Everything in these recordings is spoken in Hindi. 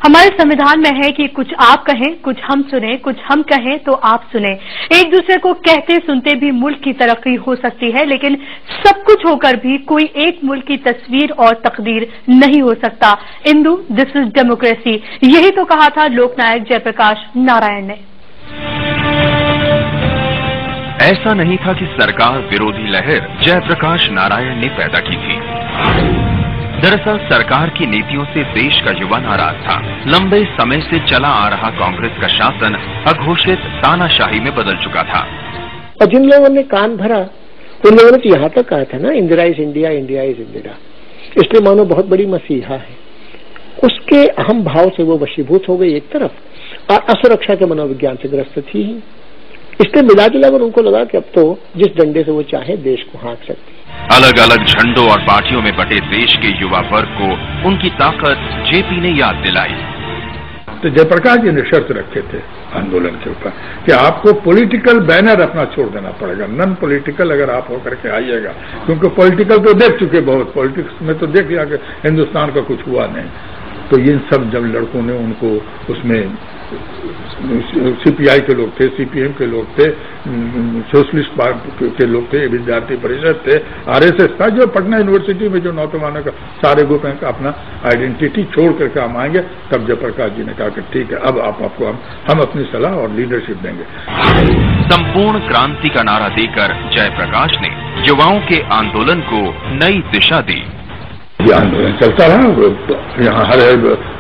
हमारे संविधान में है कि कुछ आप कहें, कुछ हम सुने, कुछ हम कहें तो आप सुने। एक दूसरे को कहते सुनते भी मुल्क की तरक्की हो सकती है, लेकिन सब कुछ होकर भी कोई एक मुल्क की तस्वीर और तकदीर नहीं हो सकता। इंदु, दिस इज डेमोक्रेसी, यही तो कहा था लोकनायक जयप्रकाश नारायण ने। ऐसा नहीं था कि सरकार विरोधी लहर जयप्रकाश नारायण ने पैदा की थी। दरअसल सरकार की नीतियों से देश का युवा नाराज था। लंबे समय से चला आ रहा कांग्रेस का शासन अघोषित तानाशाही में बदल चुका था। और जिन लोगों ने कान भरा उन लोगों ने तो यहाँ तक कहा था ना, Indira is India, India is Indira, इसलिए मानो बहुत बड़ी मसीहा है। उसके अहम भाव से वो वशीभूत हो गई एक तरफ, और असुरक्षा के मनोविज्ञान से ग्रस्त थी ही। इसलिए मिला जुलाकर उनको लगा कि अब तो जिस डंडे से वो चाहे देश को हाँक सकती। अलग अलग झंडों और पार्टियों में बटे देश के युवा वर्ग को उनकी ताकत जेपी ने याद दिलाई। तो जयप्रकाश जी ने शर्त रखे थे आंदोलन के ऊपर कि आपको पॉलिटिकल बैनर अपना छोड़ देना पड़ेगा, नॉन पॉलिटिकल अगर आप होकर के आइएगा, क्योंकि पॉलिटिकल तो देख चुके बहुत, पॉलिटिक्स में तो देख लिया कि हिंदुस्तान का कुछ हुआ नहीं। तो इन सब जब लड़कों ने उनको उसमें सीपीआई के लोग थे, सीपीएम के लोग थे, सोशलिस्ट पार्टी के लोग थे, विद्यार्थी परिषद थे, आरएसएस था, जो पटना यूनिवर्सिटी में जो नौजवानों का सारे ग्रुप हैं अपना आइडेंटिटी छोड़ करके हम आएंगे, तब जयप्रकाश जी ने कहा कि ठीक है, अब आपको हम अपनी सलाह और लीडरशिप देंगे। संपूर्ण क्रांति का नारा देकर जयप्रकाश ने युवाओं के आंदोलन को नई दिशा दी। ये आंदोलन चलता रहा। यहाँ हर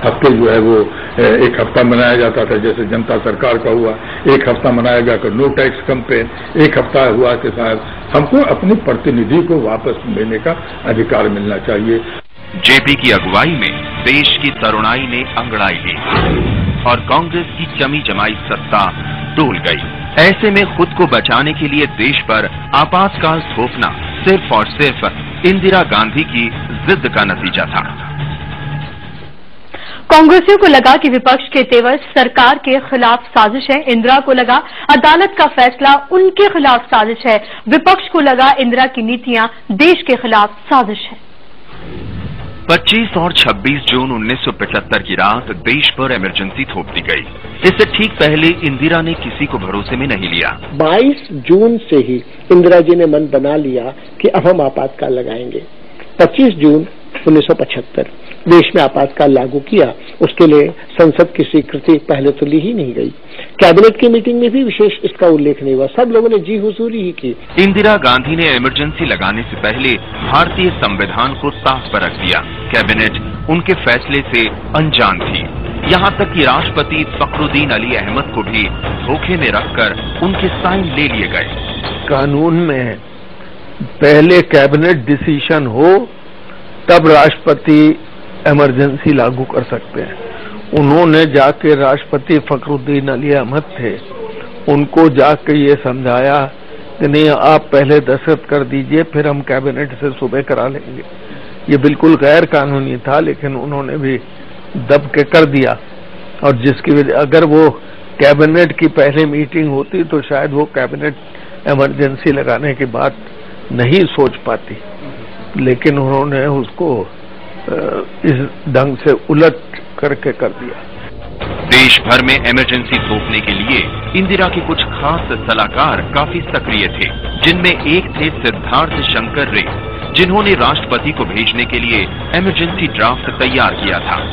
हफ्ते जो है वो एक हफ्ता मनाया जाता था, जैसे जनता सरकार का हुआ, एक हफ्ता मनाया गया कि नो टैक्स कैंपेन, एक हफ्ता हुआ कि साहब हमको अपनी प्रतिनिधि को वापस लेने का अधिकार मिलना चाहिए। जेपी की अगुवाई में देश की तरुणाई ने अंगड़ाई ली और कांग्रेस की जमी जमाई सत्ता डोल गई। ऐसे में खुद को बचाने के लिए देश पर आपातकाल थोपना सिर्फ और सिर्फ इंदिरा गांधी की जिद का नतीजा था। कांग्रेसियों को लगा कि विपक्ष के तेवर सरकार के खिलाफ साजिश है। इंदिरा को लगा अदालत का फैसला उनके खिलाफ साजिश है। विपक्ष को लगा इंदिरा की नीतियां देश के खिलाफ साजिश है। 25 और 26 जून 1975 की रात देश पर इमरजेंसी थोप दी गई। इससे ठीक पहले इंदिरा ने किसी को भरोसे में नहीं लिया। 22 जून से ही इंदिरा जी ने मन बना लिया कि अब हम आपातकाल लगाएंगे। 25 जून 1975 देश में आपातकाल लागू किया। उसके लिए संसद की स्वीकृति पहले तो ली ही नहीं गई। कैबिनेट की मीटिंग में भी विशेष इसका उल्लेख नहीं हुआ। सब लोगों ने जी हुजूरी ही की। इंदिरा गांधी ने इमरजेंसी लगाने से पहले भारतीय संविधान को ताक पर रख दिया। कैबिनेट उनके फैसले से अनजान थी। यहाँ तक कि राष्ट्रपति फखरुद्दीन अली अहमद को भी धोखे में रखकर उनके साइन ले लिए गए। कानून में पहले कैबिनेट डिसीजन हो तब राष्ट्रपति इमरजेंसी लागू कर सकते हैं। उन्होंने जाके राष्ट्रपति फखरुद्दीन अली अहमद थे, उनको जाके ये समझाया कि नहीं, आप पहले दस्तखत कर दीजिए, फिर हम कैबिनेट से सुबह करा लेंगे। ये बिल्कुल गैर कानूनी था, लेकिन उन्होंने भी दब के कर दिया। और जिसकी वजह अगर वो कैबिनेट की पहले मीटिंग होती तो शायद वो कैबिनेट इमरजेंसी लगाने की बात नहीं सोच पाती, लेकिन उन्होंने उसको इस ढंग से उलट करके कर दिया। देश भर में इमरजेंसी थोपने के लिए इंदिरा के कुछ खास सलाहकार काफी सक्रिय थे, जिनमें एक थे सिद्धार्थ शंकर रे, जिन्होंने राष्ट्रपति को भेजने के लिए इमरजेंसी ड्राफ्ट तैयार किया था।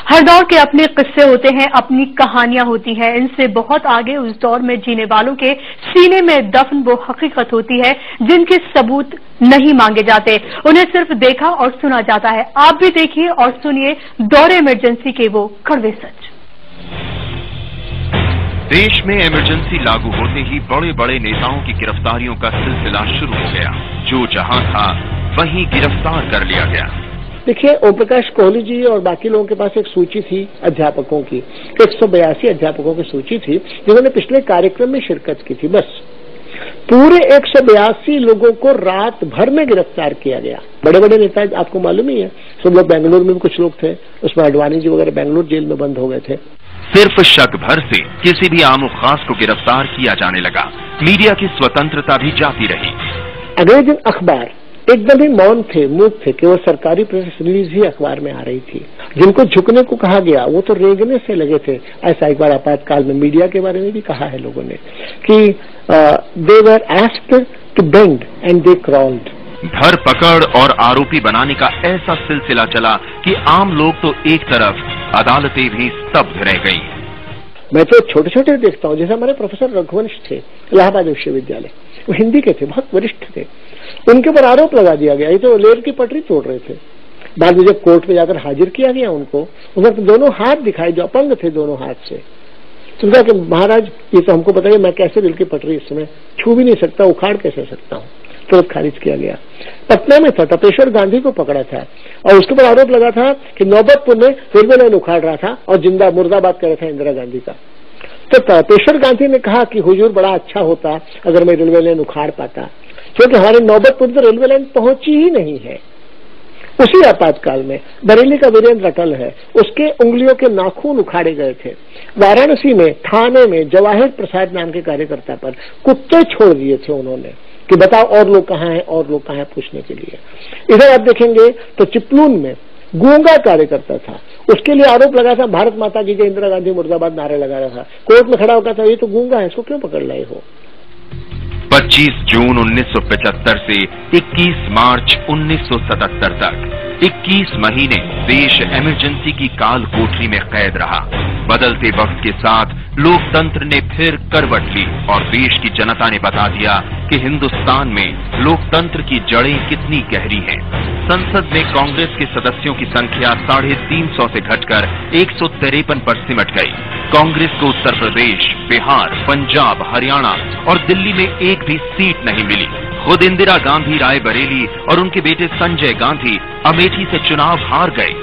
हर दौर के अपने किस्से होते हैं, अपनी कहानियां होती हैं। इनसे बहुत आगे उस दौर में जीने वालों के सीने में दफन वो हकीकत होती है जिनके सबूत नहीं मांगे जाते, उन्हें सिर्फ देखा और सुना जाता है। आप भी देखिए और सुनिए दौरे इमरजेंसी के वो कड़वे सच। देश में इमरजेंसी लागू होते ही बड़े बड़े नेताओं की गिरफ्तारियों का सिलसिला शुरू हो गया। जो जहां था वहीं गिरफ्तार कर लिया गया। देखिए, ओम प्रकाश कोहली जी और बाकी लोगों के पास एक सूची थी अध्यापकों की। 182 अध्यापकों की सूची थी जिन्होंने पिछले कार्यक्रम में शिरकत की थी। बस पूरे 182 लोगों को रात भर में गिरफ्तार किया गया। बड़े बड़े नेता आपको मालूम ही है, सब लोग बेंगलुरु में भी कुछ लोग थे, उसमें अडवाणी जी वगैरह बेंगलुरु जेल में बंद हो गए थे। सिर्फ शक भर से किसी भी आम खास को गिरफ्तार किया जाने लगा। मीडिया की स्वतंत्रता भी जाती रही। अगले दिन अखबार एकदम ही मौन थे, मूक थे, केवल सरकारी प्रेस रिलीज ही अखबार में आ रही थी। जिनको झुकने को कहा गया वो तो रेंगने से लगे थे। ऐसा एक बार आपातकाल में मीडिया के बारे में भी कहा है लोगों ने कि they were asked to bend and they crawled. धरपकड़ और आरोपी बनाने का ऐसा सिलसिला चला कि आम लोग तो एक तरफ, अदालतें भी स्तब्ध रह गईं। मैं तो छोटे छोटे देखता हूँ, जैसे हमारे प्रोफेसर रघुवंश थे इलाहाबाद विश्वविद्यालय, वो हिंदी के थे, बहुत वरिष्ठ थे। उनके ऊपर आरोप लगा दिया गया, ये तो रेल की पटरी तोड़ रहे थे। बाद में जब कोर्ट में जाकर हाजिर किया गया उनको, उधर तो दोनों हाथ दिखाई, जो अपंग थे दोनों हाथ से। तो कहा कि महाराज ये तो हमको बताइए, मैं कैसे रेल की पटरी इस समय छू भी नहीं सकता, उखाड़ कैसे सकता हूँ। तुरंत खारिज किया गया। पटना में था, तपेश्वर गांधी को पकड़ा था और उसके ऊपर आरोप लगा था कि नौबतपुर में रेलवे लाइन उखाड़ रहा था और जिंदा मुर्दाबाद कर रहा था इंदिरा गांधी का। तो तपेश्वर गांधी ने कहा कि हुजूर बड़ा अच्छा होता अगर मैं रेलवे लाइन उखाड़ पाता, क्योंकि हमारे नौबतपुर तो रेलवे लाइन पहुंची ही नहीं है। उसी आपातकाल में बरेली का वीरेंद्र अटल है, उसके उंगलियों के नाखून उखाड़े गए थे। वाराणसी में थाने में जवाहिर प्रसाद नाम के कार्यकर्ता पर कुत्ते छोड़ दिए थे उन्होंने कि बताओ और लोग कहाँ हैं, और लोग कहाँ हैं पूछने के लिए। इधर आप देखेंगे तो चिपलून में गूंगा कार्यकर्ता था, उसके लिए आरोप लगा था भारत माता की जय, इंदिरा गांधी मुर्दाबाद नारे लगा रहा था। कोर्ट में खड़ा होकर था ये तो गूंगा है, इसको क्यों पकड़ लाए हो। 25 जून 1975 से 21 मार्च 1977 तक 21 महीने देश इमरजेंसी की काल कोठरी में कैद रहा। बदलते वक्त के साथ लोकतंत्र ने फिर करवट ली और देश की जनता ने बता दिया कि हिंदुस्तान में लोकतंत्र की जड़ें कितनी गहरी हैं। संसद में कांग्रेस के सदस्यों की संख्या 350 से घटकर 153 पर सिमट गई। कांग्रेस को उत्तर प्रदेश, बिहार, पंजाब, हरियाणा और दिल्ली में एक भी सीट नहीं मिली। खुद इंदिरा गांधी रायबरेली और उनके बेटे संजय गांधी अमेठी से चुनाव हार गए।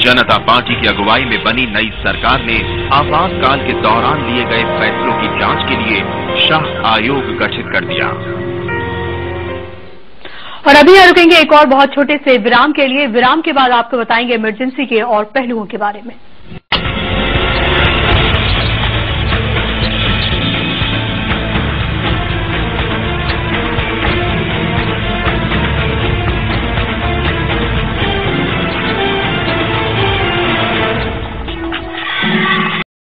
जनता पार्टी की अगुवाई में बनी नई सरकार ने आपातकाल के दौरान लिए गए फैसलों की जांच के लिए शाह आयोग गठित कर दिया। और अभी यहाँ रुकेंगे एक और बहुत छोटे से विराम के लिए। विराम के बाद आपको बताएंगे इमरजेंसी के और पहलुओं के बारे में।